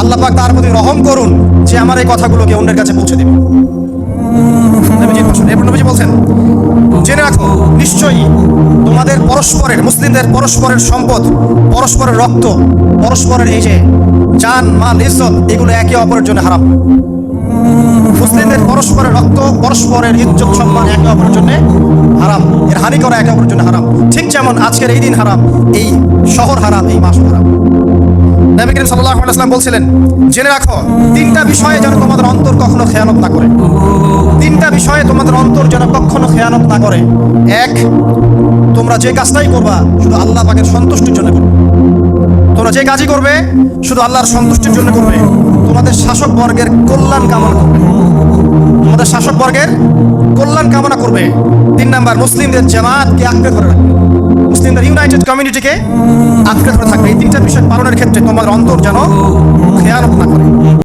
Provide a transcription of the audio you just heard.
আল্লাহ পাক তার প্রতি রহম করুন যে আমার এই কথাগুলোকে অন্যের কাছে পৌঁছে দেবে। এরপর নবীজি বলছেন, জেনে রাখো নিশ্চয়ই তোমাদের পরস্পরের, মুসলিমদের পরস্পরের সম্পদ, পরস্পরের রক্ত, পরস্পরের এই যে জান মাল ইজ্জত, এগুলো একে অপরের জন্য হারাম। মুসলিমদের পরস্পরের রক্ত, পরস্পরের ইজ্জত সম্মান একে অপরের জন্য হারাম, এর হানি করা একে অপরের জন্য হারাম। ঠিক যেমন আজকের এই দিন হারাম, এই শহর হারাম, এই মাস হারাম। নবী করিম সাল্লাল্লাহু আলাইহি ওয়াসাল্লাম বলছিলেন, জেনে রাখো তিনটা বিষয়ে যেন তোমাদের অন্তর কখনো খেয়ানত না করে। তিনটা বিষয়ে তোমাদের অন্তর যেন কখনো খেয়ানত না করে। এক, তোমরা যে কাজটাই করবা শুধু আল্লাহ পাকের সন্তুষ্টির জন্য করবে। তোমরা যে কাজই করবে শুধু আল্লাহর সন্তুষ্টির জন্য করবে। তোমাদের শাসক বর্গের কল্যাণ কামনা করবে, তোমাদের শাসক বর্গের কল্যাণ কামনা করবে। 3 নাম্বার, মুসলিমদের জামাতকে আঁকড়ে ধরে রাখবে, মুসলিমদের ইউনাইটেড কমিউনিটিকে আঁকড়ে ধরে থাকবে। এই তিনটা বিষয় পালনের ক্ষেত্রে তোমাদের অন্তর যেন